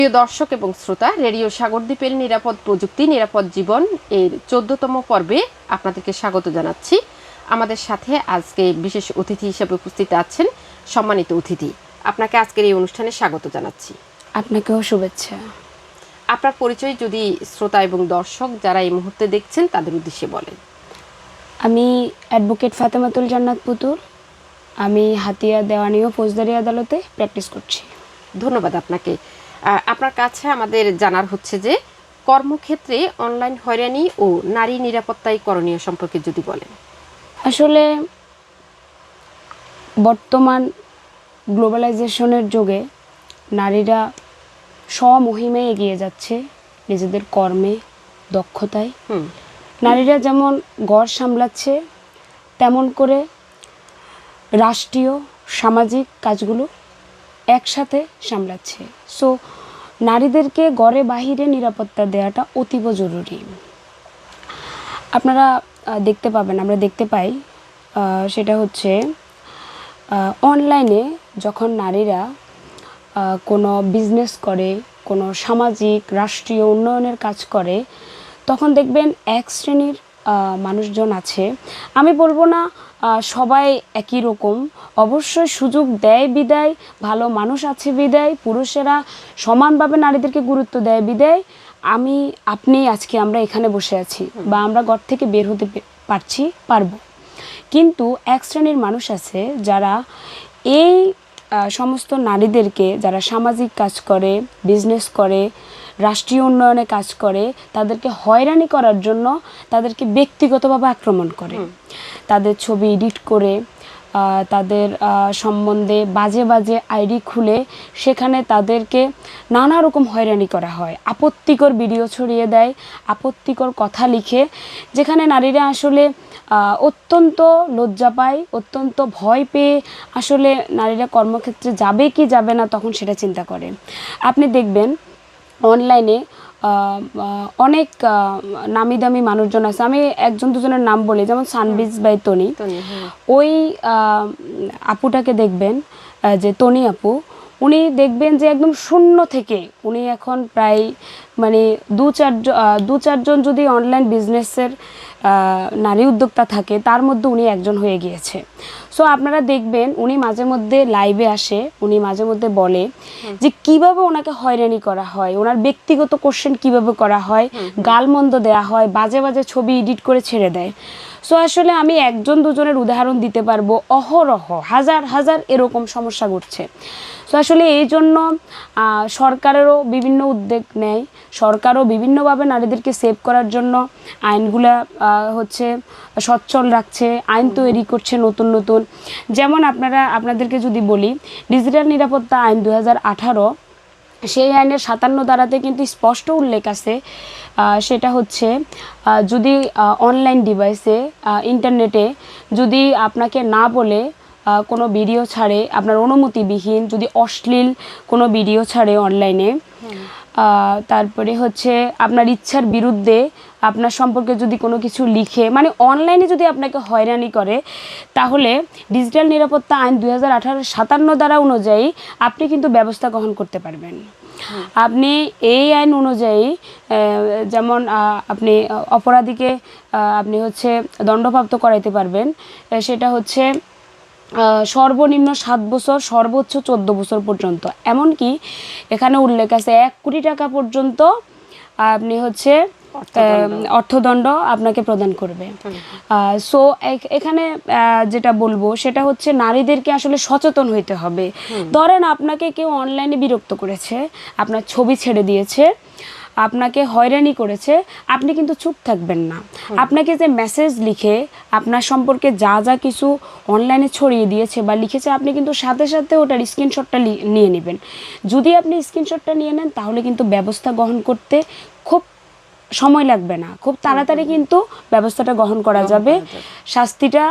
প্রিয় দর্শক এবং শ্রোতা, রেডিও সাগরদ্বীপের নিরাপদ প্রযুক্তি নিরাপদ জীবন এর 14তম পর্বে আপনাদেরকে স্বাগত জানাচ্ছি। আমাদের সাথে আজকে বিশেষ অতিথি হিসেবে উপস্থিত আছেন সম্মানিত অতিথি। আপনাকে আজকের এই অনুষ্ঠানে স্বাগত জানাচ্ছি। আপনাকেও শুভেচ্ছা। আপনার পরিচয় যদি শ্রোতা এবং দর্শক যারা এই মুহূর্তে দেখছেন তাদের উদ্দেশ্যে বলেন। আমি অ্যাডভোকেট ফাতেমাতুল জান্নাত পুতুল। আমি হাতিয়া দেওয়ানি ও ফৌজদারি আদালতে প্র্যাকটিস করছি। ধন্যবাদ আপনাকে। আপনার কাছে আমাদের জানার হচ্ছে যে কর্মক্ষেত্রে অনলাইন হয়রানি ও নারী নিরাপত্তায় করণীয় সম্পর্কে যদি বলেন। আসলে বর্তমান গ্লোবালাইজেশনের যুগে নারীরা স্বমহিমায় এগিয়ে যাচ্ছে নিজেদের কর্মে, দক্ষতায়। নারীরা যেমন ঘর সামলাচ্ছে তেমন করে রাষ্ট্রীয় সামাজিক কাজগুলো একসাথে সামলাচ্ছে। সো নারীদেরকে ঘরে বাহিরে নিরাপত্তা দেওয়াটা অতীব জরুরি। আপনারা দেখতে পাবেন, আমরা দেখতে পাই, সেটা হচ্ছে অনলাইনে যখন নারীরা কোনো বিজনেস করে, কোনো সামাজিক রাষ্ট্রীয় উন্নয়নের কাজ করে, তখন দেখবেন এক শ্রেণীর মানুষজন আছে, আমি বলবো না সবাই একই রকম, অবশ্যই সুযোগ দেয় বিদায়, ভালো মানুষ আছে বিদায়, পুরুষেরা সমানভাবে নারীদেরকে গুরুত্ব দেয় বিদায় আপনি আজকে আমরা এখানে বসে আছি বা আমরা ঘর থেকে বের হতে পারবো। কিন্তু এক শ্রেণীর মানুষ আছে যারা এই সমস্ত নারীদেরকে, যারা সামাজিক কাজ করে, বিজনেস করে, রাষ্ট্রীয় উন্নয়নে কাজ করে, তাদেরকে হয়রানি করার জন্য তাদেরকে ব্যক্তিগতভাবে আক্রমণ করে, তাদের ছবি এডিট করে, তাদের সম্বন্ধে বাজে বাজে আইডি খুলে সেখানে তাদেরকে নানা রকম হয়রানি করা হয়, আপত্তিকর ভিডিও ছড়িয়ে দেয়, আপত্তিকর কথা লিখে, যেখানে নারীরা আসলে অত্যন্ত লজ্জা পায়, অত্যন্ত ভয় পেয়ে আসলে নারীরা কর্মক্ষেত্রে যাবে কি যাবে না তখন সেটা চিন্তা করে। আপনি দেখবেন অনলাইনে অনেক নামি দামি মানুষজন আছে, আমি একজন দুজনের নাম বলি, যেমন সানবিজ বাই তনি। ওই আপুটাকে দেখবেন যে তনি আপু, উনি দেখবেন যে একদম শূন্য থেকে উনি এখন প্রায় মানে দু চারজন যদি অনলাইন বিজনেসের নারী উদ্যোক্তা থাকে তার মধ্যে উনি একজন হয়ে গিয়েছে। সো আপনারা দেখবেন উনি মাঝে মধ্যে লাইভে আসে, উনি মাঝে মধ্যে বলে যে কিভাবে ওনাকে হয়রানি করা হয়, ওনার ব্যক্তিগত কোশ্চেন কিভাবে করা হয়, গালমন্দ দেয়া হয়, বাজে বাজে ছবি এডিট করে ছেড়ে দেয়। সো আসলে আমি একজন দুজনের উদাহরণ দিতে পারবো, অহরহ হাজার হাজার এরকম সমস্যা ঘটছে। সো আসলে এই জন্য সরকারেরও বিভিন্ন উদ্যোগ নেয়, সরকারও বিভিন্নভাবে নারীদেরকে সেভ করার জন্য আইনগুলা হচ্ছে সচ্ছল রাখছে, আইন তৈরি করছে নতুন নতুন। যেমন আপনাদেরকে যদি বলি, ডিজিটাল নিরাপত্তা আইন 2018, সেই আইনের 57 ধারাতে কিন্তু স্পষ্ট উল্লেখ আছে, সেটা হচ্ছে যদি অনলাইন ডিভাইসে ইন্টারনেটে যদি আপনাকে না বলে কোনো ভিডিও ছাড়ে, আপনার অনুমতিবিহীন যদি অশ্লীল কোনো ভিডিও ছাড়ে অনলাইনে, তারপরে হচ্ছে আপনার ইচ্ছার বিরুদ্ধে আপনার সম্পর্কে যদি কোনো কিছু লিখে, মানে অনলাইনে যদি আপনাকে হয়রানি করে, তাহলে ডিজিটাল নিরাপত্তা আইন 2018 57 ধারা অনুযায়ী আপনি কিন্তু ব্যবস্থা গ্রহণ করতে পারবেন। আপনি এই আইন অনুযায়ী যেমন আপনি অপরাধীকে আপনি হচ্ছে দণ্ডপ্রাপ্ত করাইতে পারবেন, সেটা হচ্ছে সর্বনিম্ন 7 বছর, সর্বোচ্চ 14 বছর পর্যন্ত। এমনকি এখানে উল্লেখ আছে 1 কোটি টাকা পর্যন্ত আপনি হচ্ছে অর্থদণ্ড আপনাকে প্রদান করবে। সো এখানে যেটা বলবো সেটা হচ্ছে নারীদেরকে আসলে সচেতন হইতে হবে। ধরেন আপনাকে কেউ অনলাইনে বিরক্ত করেছে, আপনার ছবি ছেড়ে দিয়েছে, আপনাকে হয়রানি করেছে, আপনি কিন্তু চুপ থাকবেন না। আপনাকে যে মেসেজ লিখে আপনার সম্পর্কে যা যা কিছু অনলাইনে ছড়িয়ে দিয়েছে বা লিখেছে, আপনি কিন্তু সাথে সাথে ওটার স্ক্রিনশটটা নিয়ে নেবেন। যদি আপনি স্ক্রিনশটটা নিয়ে নেন তাহলে কিন্তু ব্যবস্থা গ্রহণ করতে খুব সময় লাগবে না, খুব তাড়াতাড়ি কিন্তু ব্যবস্থাটা গ্রহণ করা যাবে, শাস্তিটা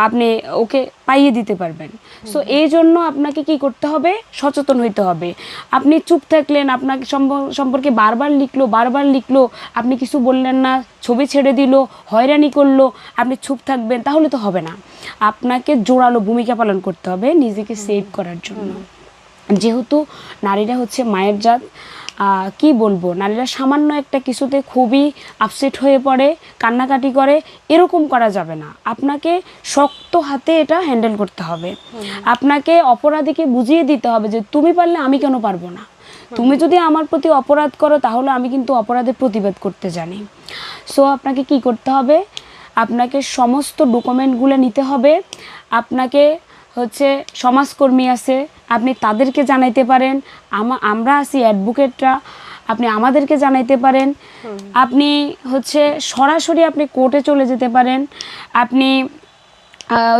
আপনি ওকে পাইয়ে দিতে পারবেন। সো এই জন্য আপনাকে কি করতে হবে, সচেতন হইতে হবে। আপনি চুপ থাকলেন, আপনাকে সম্পর্কে বারবার লিখলো, আপনি কিছু বললেন না, ছবি ছেড়ে দিল, হয়রানি করলো, আপনি চুপ থাকবেন, তাহলে তো হবে না। আপনাকে জোরালো ভূমিকা পালন করতে হবে নিজেকে সেভ করার জন্য। যেহেতু নারীরা হচ্ছে মায়ের জাত, কি বলবো, নারীরা সামান্য একটা কিছুতে খুবই আপসেট হয়ে পড়ে, কান্নাকাটি করে, এরকম করা যাবে না। আপনাকে শক্ত হাতে এটা হ্যান্ডেল করতে হবে। আপনাকে অপরাধীকে বুঝিয়ে দিতে হবে যে তুমি পারলে আমি কেন পারবো না। তুমি যদি আমার প্রতি অপরাধ করো তাহলে আমি কিন্তু অপরাধের প্রতিবাদ করতে জানি। সো আপনাকে কি করতে হবে, আপনাকে সমস্ত ডকুমেন্টগুলো নিতে হবে। আপনাকে হচ্ছে সমাজকর্মী আছে, আপনি তাদেরকে জানাইতে পারেন। আমরা আছি অ্যাডভোকেটরা, আপনি আমাদেরকে জানাইতে পারেন। আপনি হচ্ছে সরাসরি আপনি কোর্টে চলে যেতে পারেন। আপনি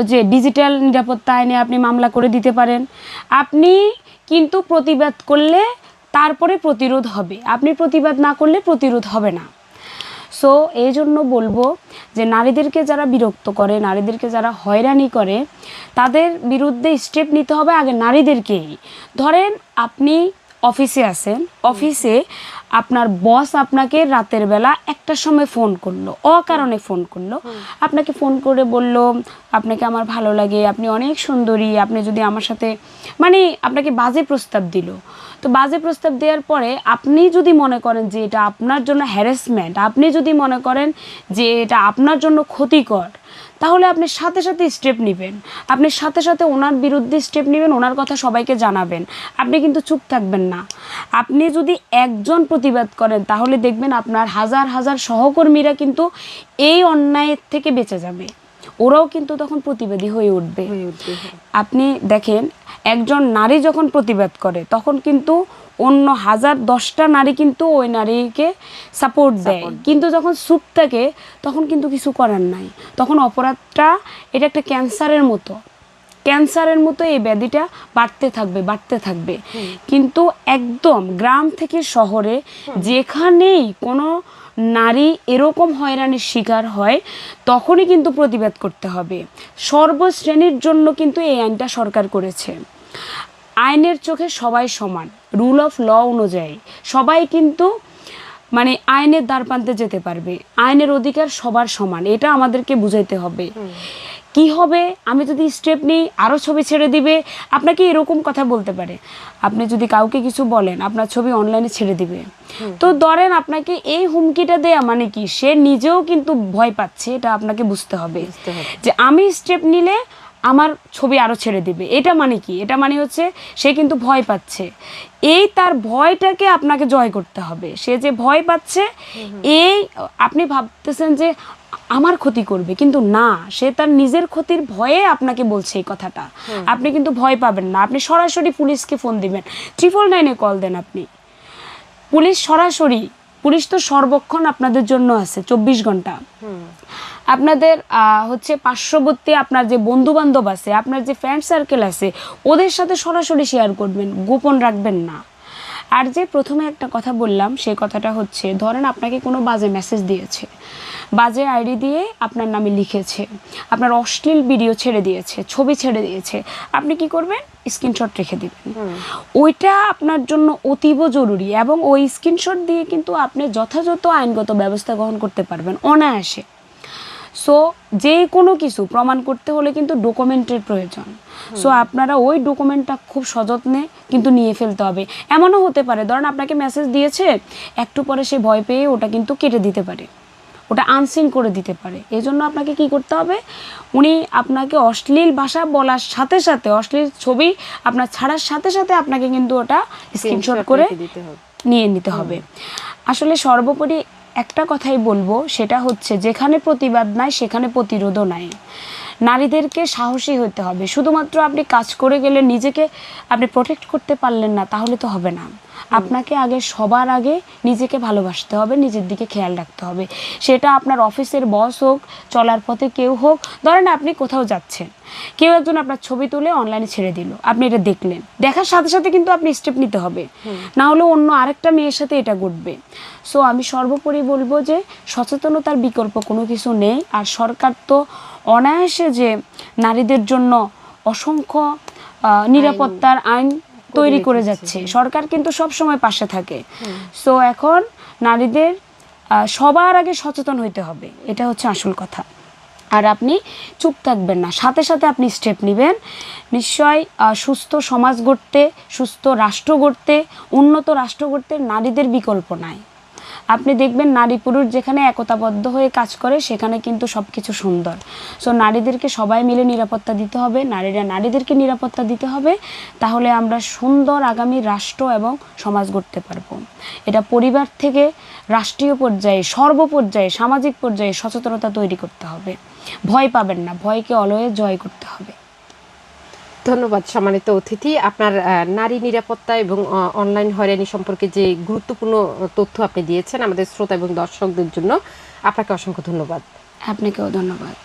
যে ডিজিটাল নিরাপত্তা আইনে আপনি মামলা করে দিতে পারেন। আপনি কিন্তু প্রতিবাদ করলে তারপরে প্রতিরোধ হবে, আপনি প্রতিবাদ না করলে প্রতিরোধ হবে না। সো এই জন্য বলবো যে নারীদেরকে যারা বিরক্ত করে, নারীদেরকে যারা হয়রানি করে, তাদের বিরুদ্ধে স্টেপ নিতে হবে আগে নারীদেরকেই। ধরেন আপনি অফিসে আছেন, অফিসে আপনার বস আপনাকে রাতের বেলা একটার সময় ফোন করলো, অকারণে ফোন করলো, আপনাকে ফোন করে বলল আপনাকে আমার ভালো লাগে, আপনি অনেক সুন্দরী, আপনি যদি আমার সাথে, মানে আপনাকে বাজে প্রস্তাব দিল। তো বাজে প্রস্তাব দেওয়ার পরে আপনি যদি মনে করেন যে এটা আপনার জন্য হ্যারাসমেন্ট, আপনি যদি মনে করেন যে এটা আপনার জন্য ক্ষতিকর, তাহলে আপনি সাথে সাথে স্টেপ নেবেন। আপনি সাথে সাথে ওনার বিরুদ্ধে স্টেপ নেবেন, ওনার কথা সবাইকে জানাবেন। আপনি কিন্তু চুপ থাকবেন না। আপনি যদি একজন প্রতিবাদ করেন তাহলে দেখবেন আপনার হাজার হাজার সহকর্মীরা কিন্তু এই অন্যায়ের থেকে বেঁচে যাবে, ওরাও কিন্তু তখন প্রতিবাদী হয়ে উঠবে। আপনি দেখেন একজন নারী যখন প্রতিবাদ করে তখন কিন্তু অন্য 1010টা নারী কিন্তু ওই নারীকে সাপোর্ট দেয়, কিন্তু যখন চুপ থাকে তখন কিন্তু কিছু করার নাই। তখন অপরাধটা এটা একটা ক্যান্সারের মতো এই ব্যাধিটা বাড়তে থাকবে। কিন্তু একদম গ্রাম থেকে শহরে যেখানেই কোনো নারী এরকম হয়রানির শিকার হয় তখনই কিন্তু প্রতিবাদ করতে হবে। সর্বশ্রেণীর জন্য কিন্তু এই আইনটা সরকার করেছে। আইনের চোখে সবাই সমান, রুল অফ ল অনুযায়ী সবাই কিন্তু মানে আইনের দ্বারপ্রান্তে যেতে পারবে, আইনের অধিকার সবার সমান, এটা আমাদেরকে বুঝাইতে হবে। কি হবে, আমি যদি স্টেপ নিই আরও ছবি ছেড়ে দিবে, আপনাকে এরকম কথা বলতে পারে। আপনি যদি কাউকে কিছু বলেন আপনার ছবি অনলাইনে ছেড়ে দিবে। তো ধরেন আপনাকে এই হুমকিটা দেয়া মানে কি, সে নিজেও কিন্তু ভয় পাচ্ছে, এটা আপনাকে বুঝতে হবে যে আমি স্টেপ নিলে আমার ছবি আরও ছেড়ে দিবে। এটা মানে কি, এটা মানে হচ্ছে সে কিন্তু ভয় পাচ্ছে। এই তার ভয়টাকে আপনাকে জয় করতে হবে। সে যে ভয় পাচ্ছে, এই আপনি ভাবতেছেন যে আমার ক্ষতি করবে, কিন্তু না, সে তার নিজের ক্ষতির ভয়ে আপনাকে বলছে এই কথাটা। আপনি কিন্তু ভয় পাবেন না, আপনি সরাসরি পুলিশকে ফোন দিবেন, 999-এ কল দেন আপনি। পুলিশ সরাসরি, পুলিশ তো সর্বক্ষণ আপনাদের জন্য আছে 24 ঘন্টা। আপনাদের হচ্ছে পার্শ্ববর্তী আপনার যে বন্ধু বান্ধব আছে, আপনার যে ফ্রেন্ড সার্কেল আছে, ওদের সাথে সরাসরি শেয়ার করবেন, গোপন রাখবেন না। আর যে প্রথমে একটা কথা বললাম সেই কথাটা হচ্ছে, ধরেন আপনাকে কোনো বাজে মেসেজ দিয়েছে, বাজে আইডি দিয়ে আপনার নামে লিখেছে, আপনার অশ্লীল ভিডিও ছেড়ে দিয়েছে, ছবি ছেড়ে দিয়েছে, আপনি কি করবেন, স্ক্রিনশট রেখে দিবেন। ওইটা আপনার জন্য অতীব জরুরি, এবং ওই স্ক্রিনশট দিয়ে কিন্তু আপনি যথাযথ আইনগত ব্যবস্থা গ্রহণ করতে পারবেন অনায়াসে। সো যে কোনো কিছু প্রমাণ করতে হলে কিন্তু ডকুমেন্টের প্রয়োজন। সো আপনারা ওই ডকুমেন্টটা খুব সযত্নে কিন্তু নিয়ে ফেলতে হবে। এমনও হতে পারে ধরেন আপনাকে মেসেজ দিয়েছে, একটু পরে সে ভয় পেয়ে ওটা কিন্তু কেটে দিতে পারে, ওটা আনসিন করে দিতে পারে। এই জন্য আপনাকে কি করতে হবে, উনি আপনাকে অশ্লীল ভাষা বলার সাথে সাথে, অশ্লীল ছবি আপনার ছাড়ার সাথে সাথে আপনাকে কিন্তু ওটা স্ক্রিনশট করে নিয়ে নিতে হবে। আসলে সর্বোপরি একটা কথাই বলবো, সেটা হচ্ছে যেখানে প্রতিবাদ নাই সেখানে প্রতিরোধও নাই। নারীদেরকে সাহসী হতে হবে। শুধুমাত্র আপনি কাজ করে গেলে নিজেকে আপনি প্রোটেক্ট করতে পারলেন না তাহলে তো হবে না। আপনাকে আগে সবার আগে নিজেকে ভালোবাসতে হবে, নিজের দিকে খেয়াল রাখতে হবে। সেটা আপনার অফিসের বস হোক, চলার পথে কেউ হোক। ধরেন আপনি কোথাও যাচ্ছেন, কেউ একজন আপনার ছবি তুলে অনলাইনে ছেড়ে দিল, আপনি এটা দেখলেন, দেখার সাথে সাথে কিন্তু আপনি স্টেপ নিতে হবে, না হলে অন্য আরেকটা মেয়ের সাথে এটা ঘটবে। সো আমি সর্বোপরি বলবো যে সচেতনতার বিকল্প কোনো কিছু নেই। আর সরকার তো অনায়াসে যে নারীদের জন্য অসংখ্য নিরাপত্তার আইন তৈরি করে যাচ্ছে, সরকার কিন্তু সব সময় পাশে থাকে। সো এখন নারীদের সবার আগে সচেতন হইতে হবে, এটা হচ্ছে আসল কথা। আর আপনি চুপ থাকবেন না, সাথে সাথে আপনি স্টেপ নেবেন। নিশ্চয় সুস্থ সমাজ গড়তে, সুস্থ রাষ্ট্র গড়তে, উন্নত রাষ্ট্র গড়তে নারীদের বিকল্প নাই। আপনি দেখবেন নারী পুরুষ যেখানে একতাবদ্ধ হয়ে কাজ করে সেখানে কিন্তু সব কিছু সুন্দর। সো নারীদেরকে সবাই মিলে নিরাপত্তা দিতে হবে, নারীরা নারীদেরকে নিরাপত্তা দিতে হবে, তাহলে আমরা সুন্দর আগামী রাষ্ট্র এবং সমাজ গড়তে পারবো। এটা পরিবার থেকে রাষ্ট্রীয় পর্যায়ে, সর্বপর্যায়ে, সামাজিক পর্যায়ে সচেতনতা তৈরি করতে হবে। ভয় পাবেন না, ভয়কে অলয়ে জয় করতে হবে। ধন্যবাদ সম্মানিত অতিথি, আপনার নারী নিরাপত্তা এবং অনলাইন হয়রানি সম্পর্কে যে গুরুত্বপূর্ণ তথ্য আপনি দিয়েছেন আমাদের শ্রোতা এবং দর্শকদের জন্য, আপনাকে অসংখ্য ধন্যবাদ। আপনাকেও ধন্যবাদ।